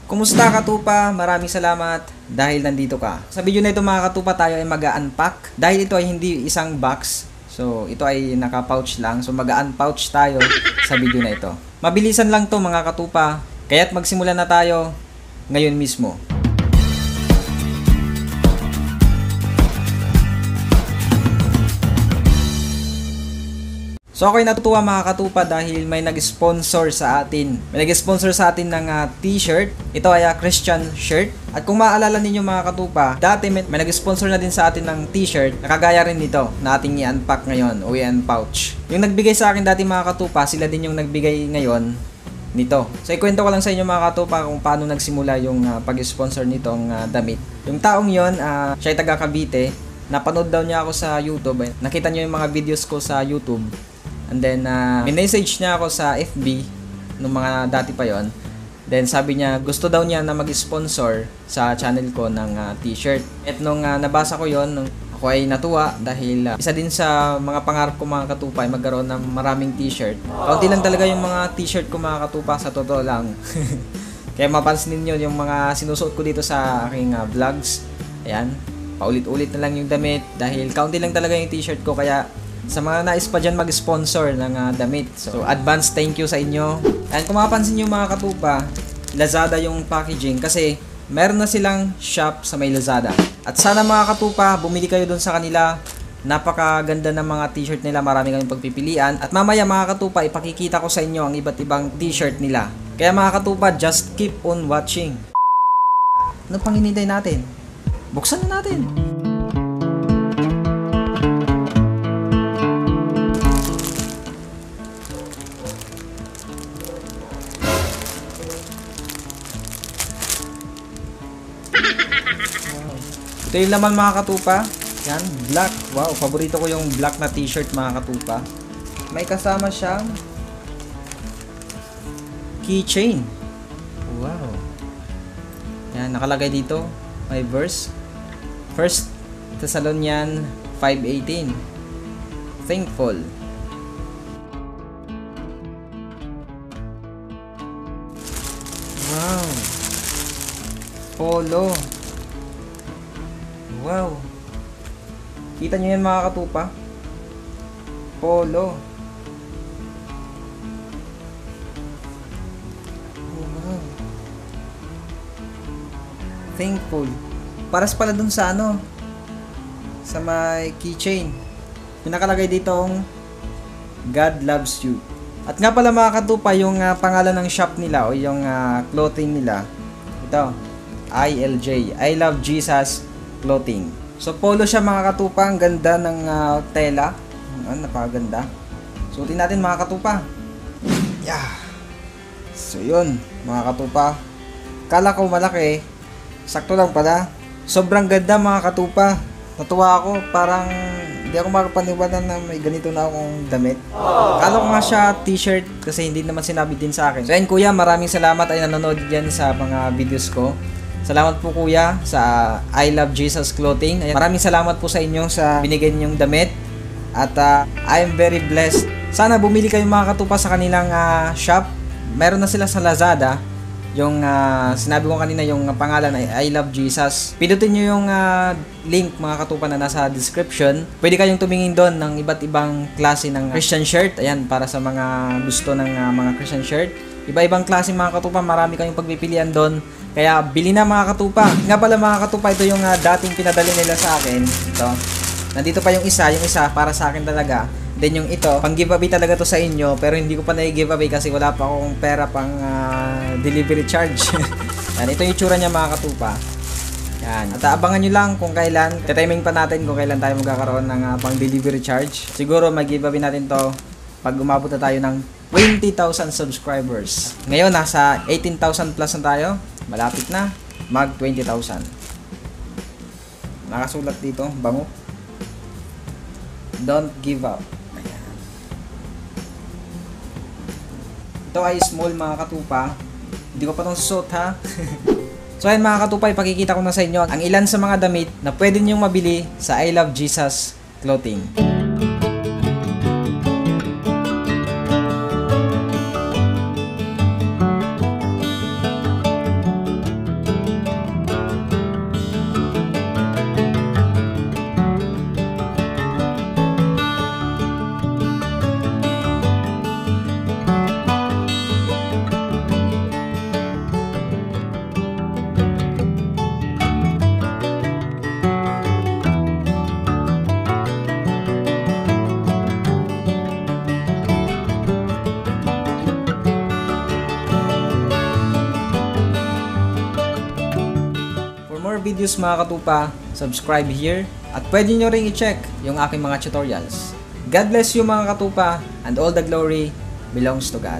Kumusta katupa? Maraming salamat dahil nandito ka. Sa video na ito mga katupa, tayo ay mag-unpack. Dahil ito ay hindi isang box, so ito ay naka-pouch lang. So mag-unpouch tayo sa video na ito. Mabilisan lang to mga katupa, kaya't magsimula na tayo ngayon mismo. So ako'y natutuwa mga katupa dahil may nag-sponsor sa atin. May nag-sponsor sa atin ng t-shirt. Ito ay Christian shirt. At kung maaalala ninyo mga katupa, dati may nag-sponsor na din sa atin ng t-shirt na kagaya rin nito na ating i-unpack ngayon o i-unpouch. Yung nagbigay sa akin dati mga katupa, sila din yung nagbigay ngayon nito. So ikwento ko lang sa inyo mga katupa kung paano nagsimula yung pag-sponsor nitong damit. Yung taong yon, siya ay taga Cavite. Napanood daw niya ako sa YouTube. Nakita niyo yung mga videos ko sa YouTube. And then, minessage niya ako sa FB nung mga dati pa yon. Then, sabi niya, gusto daw niya na mag-sponsor sa channel ko ng t-shirt. At nung nabasa ko yon, ako ay natuwa dahil isa din sa mga pangarap ko mga katupa ay magkaroon ng maraming t-shirt. Kaunti lang talaga yung mga t-shirt ko mga katupa, sa totoo lang. Kaya mapansin niyo yung mga sinusuot ko dito sa aking vlogs. Ayan, paulit-ulit na lang yung damit dahil kaunti lang talaga yung t-shirt ko. Kaya sa mga nais pa dyan mag-sponsor ng damit. So, advance thank you sa inyo. And kung mapapansin nyo mga katupa, Lazada yung packaging kasi meron na silang shop sa may Lazada. At sana mga katupa, bumili kayo dun sa kanila. Napakaganda ng mga t-shirt nila, marami kayong pagpipilian. At mamaya mga katupa, ipakikita ko sa inyo ang iba't ibang t-shirt nila. Kaya mga katupa, just keep on watching. Ano pang hinintay natin? Buksan na natin! Ito yung laman mga katupa. Yan, black. Wow, paborito ko yung black na t-shirt mga katupa. May kasama siyang keychain. Wow. Yan, nakalagay dito. May verse. 1 Thessalonians 5:18. Thankful. Wow. Polo. Wow. Kita nyo yan mga katupa? Polo. Wow. Thankful. Paras pala dun sa ano? Sa may keychain. Pinakalagay ditong God loves you. At nga pala mga katupa, yung pangalan ng shop nila o yung clothing nila. Ito. ILJ. I love Jesus clothing. So polo siya mga katupa, ang ganda ng tela. Napakaganda. Suotin natin mga katupa. Yeah. So yun mga katupa. Kala ko malaki, sakto lang pala. Sobrang ganda mga katupa. Natuwa ako, parang hindi ako makapaniwala na may ganito na akong damit. Kala ko nga siya t-shirt kasi hindi naman sinabi din sa akin. So ayun kuya, maraming salamat ay nanonood dyan sa mga videos ko. Salamat po kuya sa I Love Jesus Clothing. Ayan, maraming salamat po sa inyo sa binigay ninyong damit. At I am very blessed. Sana bumili kayo mga katupa sa kanilang shop. Meron na sila sa Lazada. Yung sinabi ko kanina yung pangalan ay I Love Jesus. Pindutin nyo yung link mga katupa na nasa description. Pwede kayong tumingin doon ng iba't ibang klase ng Christian shirt. Ayan, para sa mga gusto ng mga Christian shirt. Iba-ibang klase mga katupa, marami kayong pagpipilian doon. Kaya bili na mga katupa. Nga pala mga katupa, ito yung dating pinadali nila sa akin. Ito. Nandito pa yung isa para sa akin talaga. Then yung ito, pang giveaway talaga to sa inyo, pero hindi ko pa na-giveaway kasi wala pa akong pera pang delivery charge. Yan, ito yung itsura niya mga katupa. Yan. At abangan nyo lang kung kailan, titiming pa natin kung kailan tayo magkakaroon ng pang delivery charge. Siguro mag-giveaway natin to pag umabot na tayo ng 20,000 subscribers. Ngayon, nasa 18,000 plus na tayo. Malapit na mag 20,000. Nakasulat dito, bango. Don't give up. Ayan. Ito ay small mga katupa. Hindi ko pa itong suot ha. So ayun mga katupa, ipakikita ko na sa inyo ang ilan sa mga damit na pwede nyong mabili sa I Love Jesus Clothing. more videos mga katupa, subscribe here at pwede nyo ring i-check yung aking mga tutorials. God bless you mga katupa, and all the glory belongs to God.